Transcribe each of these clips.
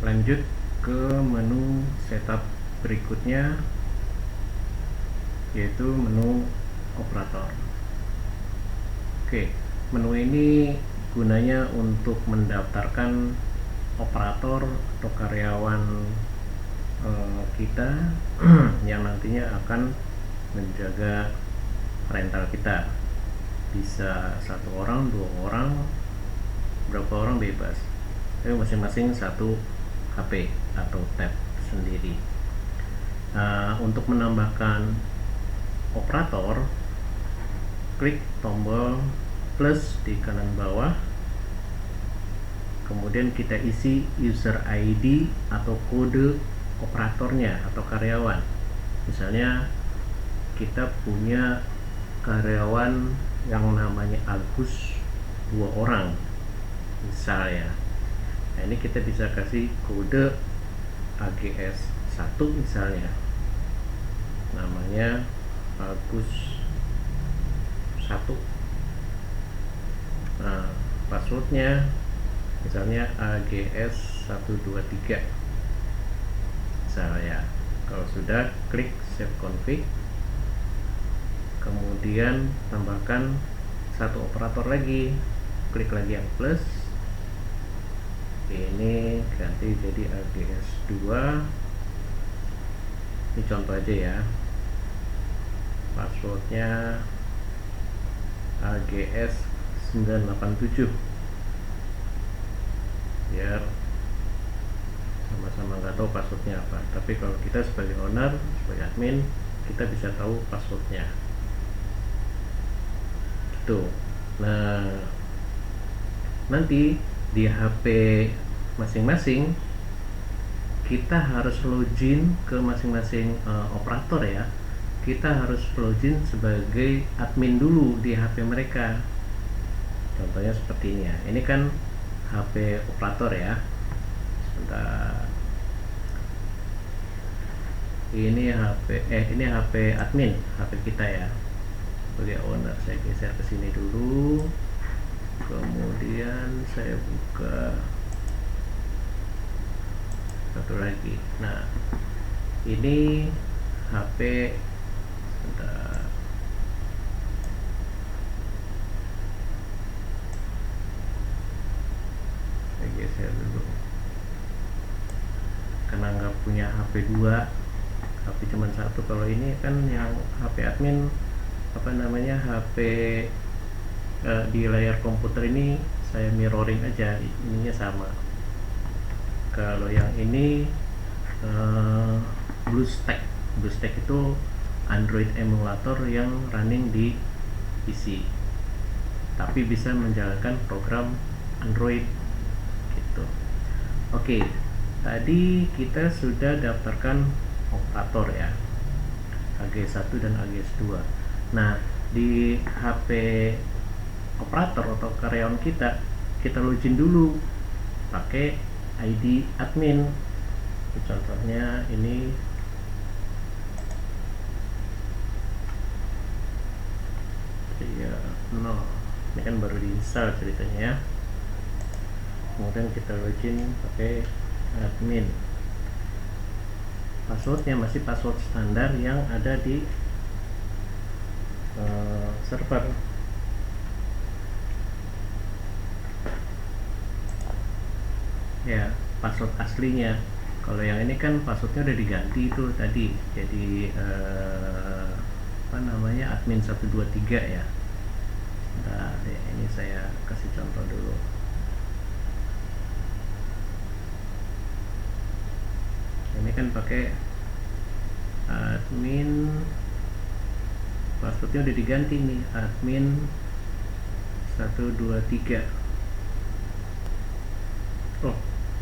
Lanjut ke menu setup berikutnya, yaitu menu operator. Oke, menu ini gunanya untuk mendaftarkan operator atau karyawan kita yang nantinya akan menjaga rental kita. Bisa 1 orang, 2 orang, berapa orang bebas, tapi masing-masing satu HP atau tab sendiri. Untuk menambahkan operator, klik tombol plus di kanan bawah, kemudian kita isi user ID atau kode operatornya atau karyawan. Misalnya kita punya karyawan yang namanya Agus 2 orang misalnya. Nah, ini kita bisa kasih kode AGS 1 misalnya, namanya Agus 1. Nah, passwordnya misalnya AGS 123 misalnya. Kalau sudah, klik save config, kemudian tambahkan satu operator lagi, klik lagi yang plus, ini ganti jadi AGS 2. Ini contoh aja ya, passwordnya AGS 987, biar sama-sama nggak tahu passwordnya apa. Tapi kalau kita sebagai owner, sebagai admin, kita bisa tahu passwordnya gitu. Nah, nanti di HP masing-masing kita harus login ke masing-masing operator ya. Kita harus login sebagai admin dulu di HP mereka. Contohnya seperti ini ya. Ini kan HP operator ya. Sebentar. Ini HP admin, HP kita ya. Sebagai owner, saya geser ke sini dulu. Kemudian saya buka satu lagi. Nah, ini HP, sebentar, saya geser dulu karena nggak punya HP 2, HP cuma satu. Kalau ini kan yang HP admin, apa namanya, HP di layar komputer ini saya mirroring aja, ininya sama. Kalau yang ini BlueStack itu Android emulator yang running di PC, tapi bisa menjalankan program Android gitu. Oke, tadi kita sudah daftarkan operator ya, AGS 1 dan AGS 2. Nah, di HP operator atau karyawan kita login dulu pakai ID admin. Contohnya ini ya, ini kan baru diinstal ceritanya ya. Kemudian kita login pakai admin. Passwordnya masih password standar yang ada di server. Ya, password aslinya. Kalau yang ini kan passwordnya udah diganti itu tadi, jadi apa namanya, admin 123 ya. Nah, ini saya kasih contoh dulu. Ini kan pakai admin, passwordnya udah diganti nih, admin 123. Oh,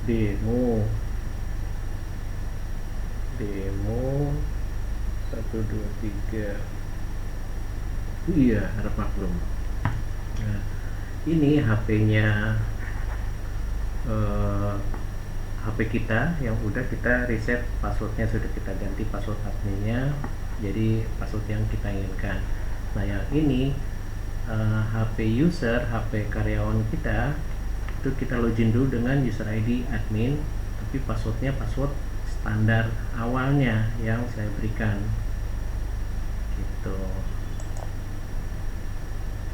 demo 123. Iya, harap maklum. Nah, ini HP-nya HP kita yang udah kita reset passwordnya, sudah kita ganti password adminnya jadi password yang kita inginkan. Nah, yang ini HP user, HP karyawan kita, itu kita login dulu dengan user ID admin tapi passwordnya password standar awalnya yang saya berikan gitu.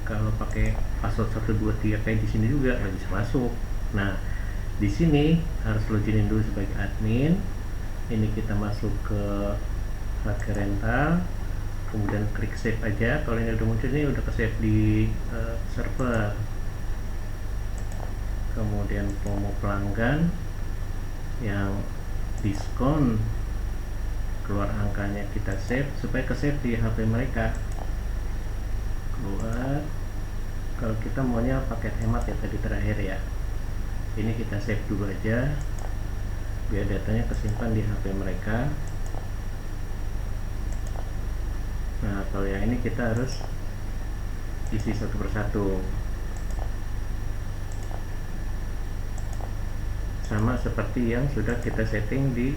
Kalau pakai password 123 kayak di sini juga nggak bisa masuk. Nah, di sini harus loginin dulu sebagai admin. Ini kita masuk ke HK Rental, kemudian klik save aja. Kalau ini udah muncul, ini udah ke save di server. Kemudian promo pelanggan yang diskon, keluar angkanya kita save supaya ke save di HP mereka. Keluar, kalau kita maunya paket hemat ya tadi terakhir ya, ini kita save dulu aja biar datanya kesimpan di HP mereka. Nah, kalau yang ini kita harus isi satu persatu, sama seperti yang sudah kita setting di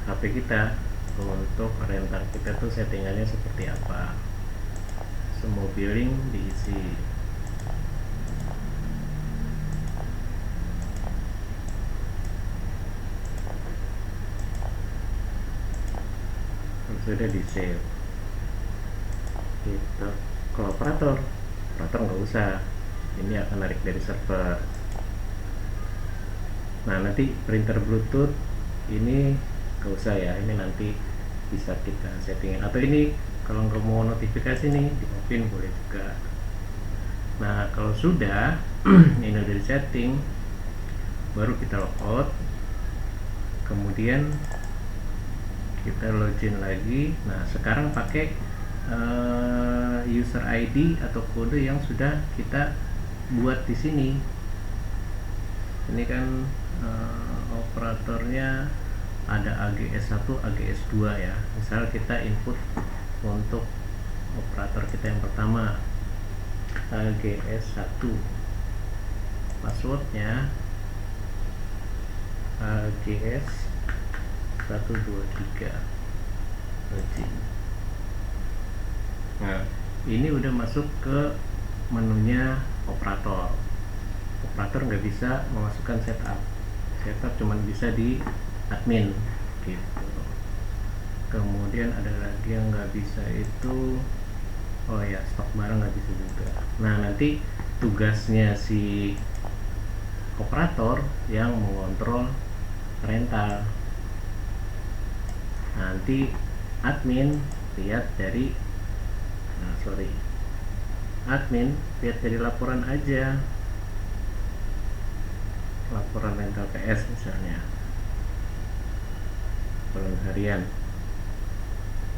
HP kita. Untuk rental kita tuh settingannya seperti apa, semua billing diisi. Sudah di save gitu. Kalau operator nggak usah, ini akan narik dari server. Nah, nanti printer Bluetooth ini nggak usah ya, ini nanti bisa kita settingin, atau ini kalau nggak mau notifikasi nih di off-in boleh juga. Nah, kalau sudah ini udah di setting, baru kita logout, kemudian kita login lagi. Nah, sekarang pakai user ID atau kode yang sudah kita buat di sini. Ini kan operatornya ada AGS1, AGS2 ya. Misal kita input untuk operator kita yang pertama AGS1, passwordnya AGS123 login. Nah, ini udah masuk ke menunya operator. Operator nggak bisa memasukkan setup cuman bisa di admin gitu. Kemudian ada lagi yang nggak bisa itu, oh ya, stok barang nggak bisa juga. Nah, nanti tugasnya si operator yang mengontrol rental. Nanti admin lihat dari laporan aja, laporan rental PS misalnya, laporan harian.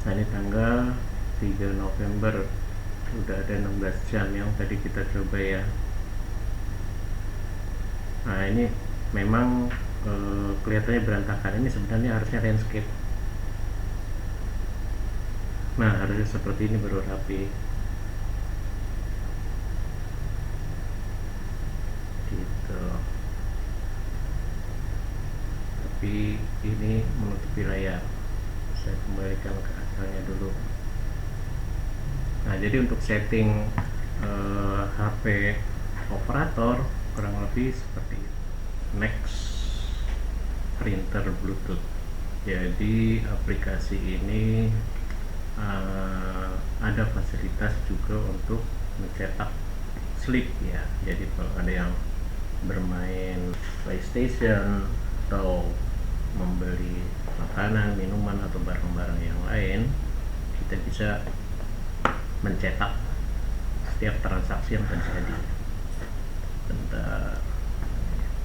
Nah, ini tanggal 3 November udah ada 16 jam yang tadi kita coba ya. Nah, ini memang kelihatannya berantakan. Ini sebenarnya harusnya landscape. Nah, harusnya seperti ini baru rapi gitu. Tapi ini menutupi layar. Saya kembalikan ke asalnya dulu. Nah, jadi untuk setting HP operator kurang lebih seperti itu. Next, printer Bluetooth. Jadi aplikasi ini ada fasilitas juga untuk mencetak slip ya. Jadi kalau ada yang bermain PlayStation atau membeli makanan, minuman atau barang-barang yang lain, kita bisa mencetak setiap transaksi yang terjadi. Bentar,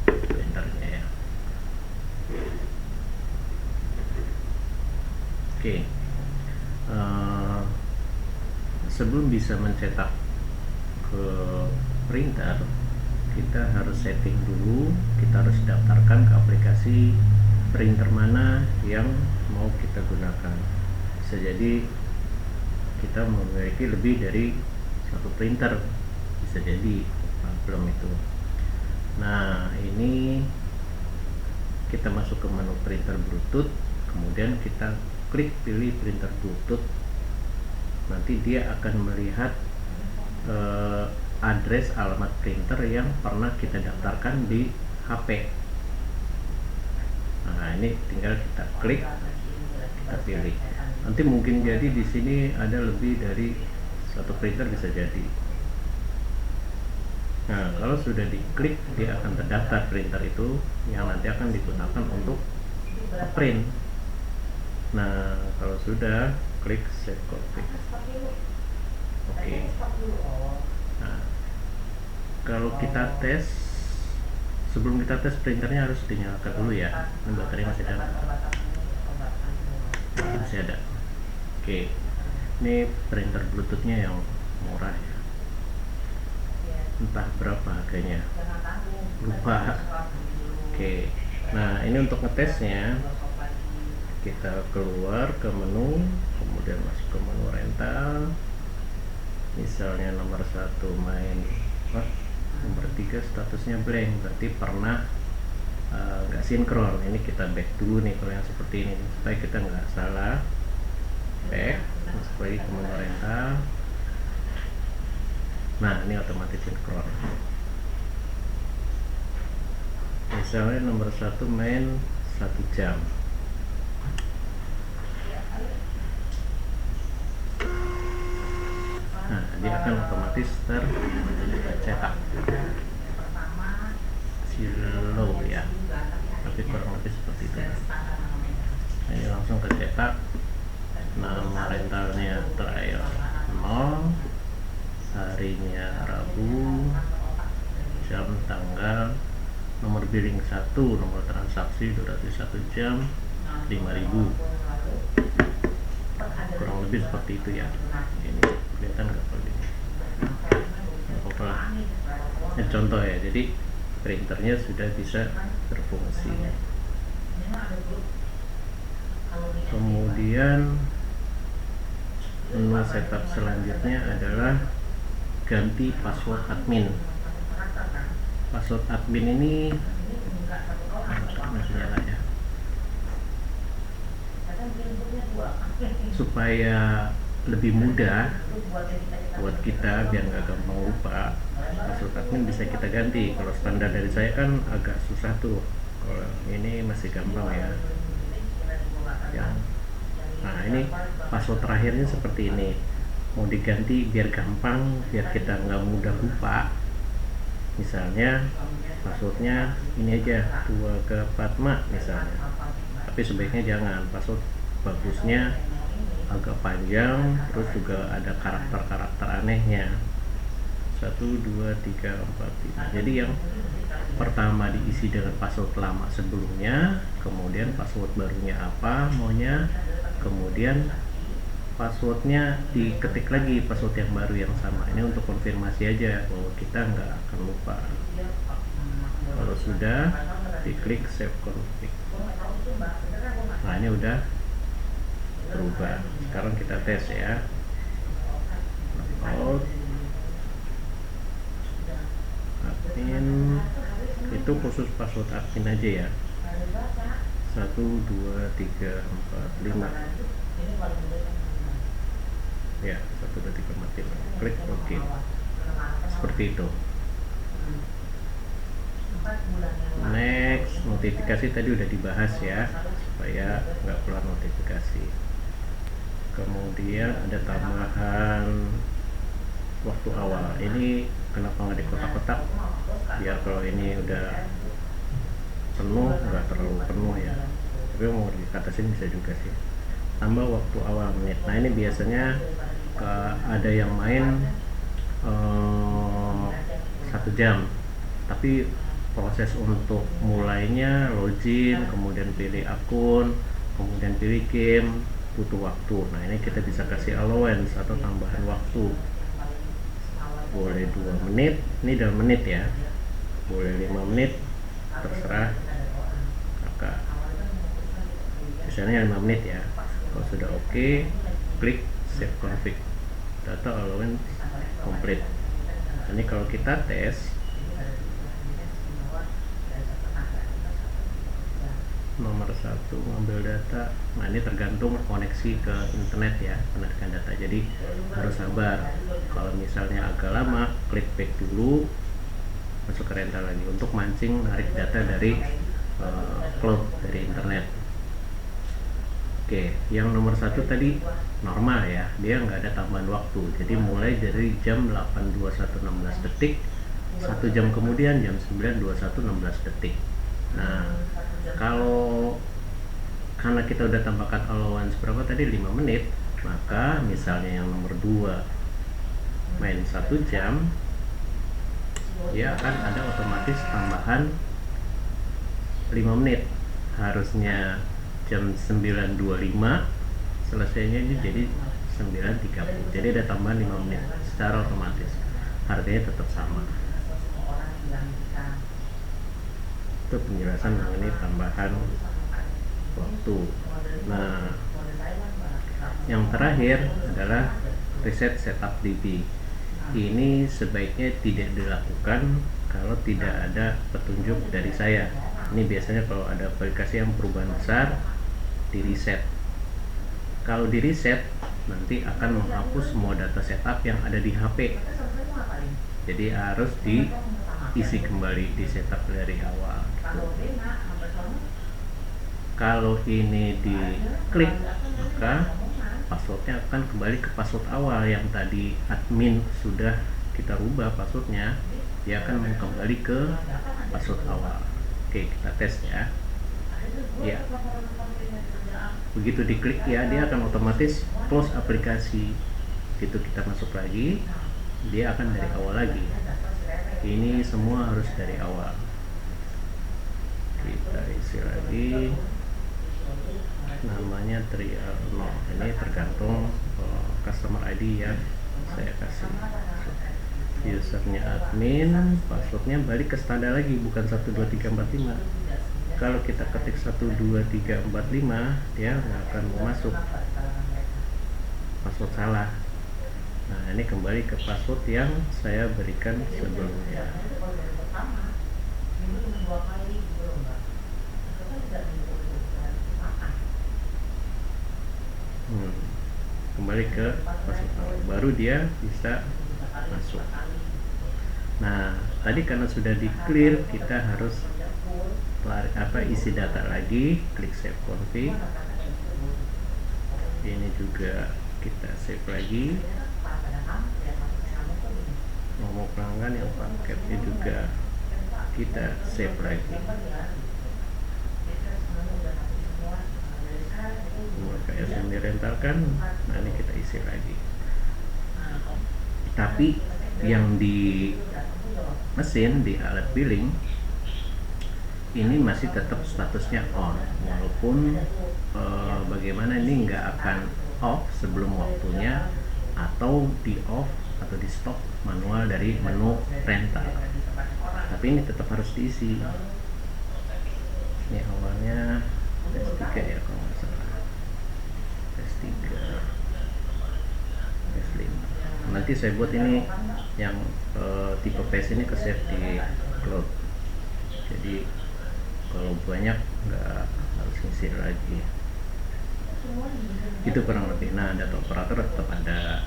printernya ya. Oke. Sebelum bisa mencetak ke printer, kita harus setting dulu. Kita harus daftarkan ke aplikasi printer mana yang mau kita gunakan. Bisa jadi kita memiliki lebih dari satu printer, bisa jadi problem itu. Nah, ini kita masuk ke menu printer Bluetooth, kemudian kita klik pilih printer Bluetooth. Nanti dia akan melihat address alamat printer yang pernah kita daftarkan di HP. Nah, Nah, ini tinggal kita klik, kita pilih. Nanti mungkin jadi di sini ada lebih dari satu printer, bisa jadi. Nah, kalau sudah diklik, dia akan terdaftar printer itu yang nanti akan digunakan untuk print. Nah, kalau sudah, klik save config. Oke. Nah, kalau kita tes, sebelum kita tes printernya harus dinyalakan dulu ya. Ini baterai masih ada. Masih ada. Oke. Ini printer Bluetoothnya yang murah ya. Entah berapa harganya, lupa. Oke. Nah, ini untuk ngetesnya, kita keluar ke menu, kemudian masuk ke menu rental. Misalnya nomor 1 main, nomor 3 statusnya blank, berarti pernah nggak sinkron. Ini kita back dulu nih kalau yang seperti ini, supaya kita nggak salah. Back, masuk lagi ke menu rental. Nah, ini otomatis sinkron. Misalnya nomor 1 main 1 jam. Nah, dia akan otomatis tercetak. Slow ya, tapi kurang lebih seperti itu. Nah, ini langsung tercetak. Nama rentalnya trial 0, harinya Rabu, jam, tanggal, nomor billing 1, nomor transaksi durasi 1 jam, 5.000. Kurang lebih seperti itu ya. Ini kelihatan nggak kalau ini? Apa lah? Ini contoh ya. Jadi printernya sudah bisa berfungsi. Kemudian menu setup selanjutnya adalah ganti password admin. Password admin ini masih nyala ya, supaya lebih mudah buat kita biar nggak gampang lupa. Password admin bisa kita ganti. Kalau standar dari saya kan agak susah tuh, kalau ini masih gampang ya. Nah, ini password terakhirnya seperti ini, mau diganti biar gampang, biar kita nggak mudah lupa. Misalnya passwordnya ini aja, 2 ke Fatma misalnya, tapi sebaiknya jangan. Password bagusnya agak panjang, terus juga ada karakter-karakter anehnya, 1, 2, 3, 4, 5. Jadi yang pertama diisi dengan password lama sebelumnya, kemudian password barunya apa maunya, kemudian passwordnya diketik lagi, password yang baru yang sama. Ini untuk konfirmasi aja bahwa kita nggak akan lupa. Kalau sudah, diklik save config. Nah, ini udah berubah. Sekarang kita tes ya. Out. Admin itu khusus password admin aja ya. 1, 2, 3, 4, 5 ya. 1, 2, 3, 4, 5. Klik OK. Seperti itu. Next, notifikasi tadi udah dibahas ya, supaya nggak keluar notifikasi. Kemudian ada tambahan waktu awal. Ini kenapa nggak di kotak-kotak, biar kalau ini udah penuh nggak terlalu penuh ya. Tapi mau dikatasin bisa juga sih. Tambah waktu awal menit. Nah, ini biasanya ada yang main 1 jam, tapi proses untuk mulainya login, kemudian pilih akun, kemudian pilih game, butuh waktu. Nah, ini kita bisa kasih allowance atau tambahan waktu. Boleh 2 menit, ini dalam menit ya. Boleh 5 menit, terserah kakak. Misalnya 5 menit ya. Kalau sudah oke, klik save config. Data allowance complete. Ini kalau kita tes, nomor 1 ngambil data. Nah, ini tergantung koneksi ke internet ya, penarikan data, jadi harus sabar. Kalau misalnya agak lama, klik back dulu, masuk ke rental lagi untuk mancing narik data dari cloud dari internet. Oke, yang nomor 1 tadi normal ya, dia nggak ada tambahan waktu. Jadi mulai dari jam 8.21.16 detik, 1 jam kemudian jam 9.21.16 detik. Nah, kalau karena kita udah tambahkan allowance berapa tadi, 5 menit, maka misalnya yang nomor 2 main 1 jam, dia akan ada otomatis tambahan 5 menit. Harusnya jam 9.25, selesainya ini jadi 9.30. Jadi ada tambahan 5 menit secara otomatis. Harganya tetap sama. Itu penjelasan mengenai tambahan waktu. Nah, yang terakhir adalah reset setup DB. Ini sebaiknya tidak dilakukan kalau tidak ada petunjuk dari saya. Ini biasanya kalau ada aplikasi yang perubahan besar, di reset. Kalau di reset, nanti akan menghapus semua data setup yang ada di HP. Jadi harus diisi kembali, di setup dari awal gitu. Kalau ini diklik, maka passwordnya akan kembali ke password awal yang tadi admin sudah kita rubah passwordnya. Dia akan kembali ke password awal. Oke, kita tes ya. Ya, begitu diklik ya, dia akan otomatis close aplikasi. Begitu kita masuk lagi, dia akan dari awal lagi. Ini semua harus dari awal. Kita isi lagi, namanya trial. Ini tergantung customer ID ya. Saya kasih usernya admin, passwordnya balik ke standar lagi, bukan 12345. Kalau kita ketik 12345, dia nggak akan masuk, password salah. Nah, ini kembali ke password yang saya berikan sebelumnya. Kembali ke password awal, baru dia bisa masuk. Nah, tadi karena sudah di clear, kita harus isi data lagi, klik save config. Ini juga kita save lagi. Nomor pelanggan yang paketnya juga kita save lagi. KS yang direntalkan, nah ini kita isi lagi. Tapi yang di mesin, di alat billing ini masih tetap statusnya on, walaupun bagaimana ini nggak akan off sebelum waktunya, atau di off atau di stop manual dari menu rental. Tapi ini tetap harus diisi. Ini awalnya tes 3 ya kalau nggak salah, tes 3, tes 5. Nanti saya buat ini yang tipe PS ini ke save di cloud. Jadi kalau banyak nggak harus ngisi lagi. Itu kurang lebih. Nah, data operator tetap ada.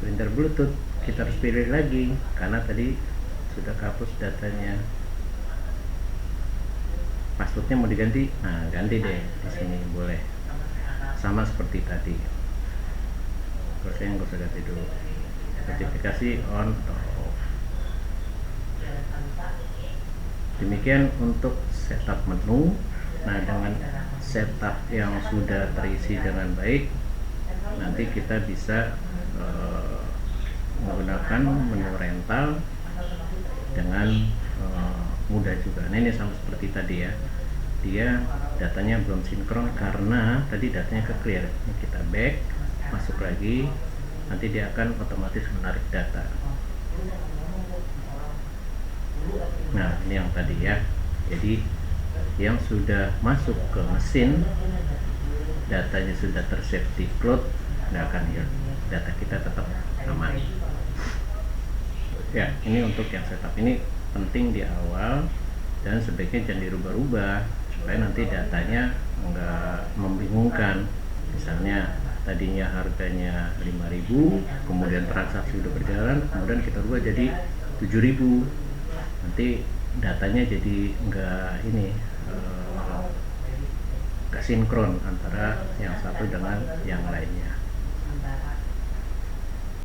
Printer Bluetooth kita harus pilih lagi karena tadi sudah kehapus datanya. Passwordnya mau diganti, nah ganti deh di sini, boleh. Sama seperti tadi. Kalau saya nggak usah ganti dulu. Notifikasi on atau off. Demikian untuk setup menu. Nah, dengan setup yang sudah terisi dengan baik, nanti kita bisa menggunakan menu rental dengan mudah juga. Nah, ini sama seperti tadi ya, dia datanya belum sinkron karena tadi datanya ke clear. Ini kita back, masuk lagi, nanti dia akan otomatis menarik data. Nah, ini yang tadi ya, jadi yang sudah masuk ke mesin, datanya sudah tersave di cloud, nggak akan hilang, data kita tetap aman. Ya, ini untuk yang setup ini penting di awal, dan sebaiknya jangan dirubah-rubah supaya nanti datanya nggak membingungkan. Misalnya tadinya harganya 5.000, kemudian transaksi udah berjalan, kemudian kita rubah jadi 7.000, nanti datanya jadi nggak sinkron antara yang satu dengan yang lainnya.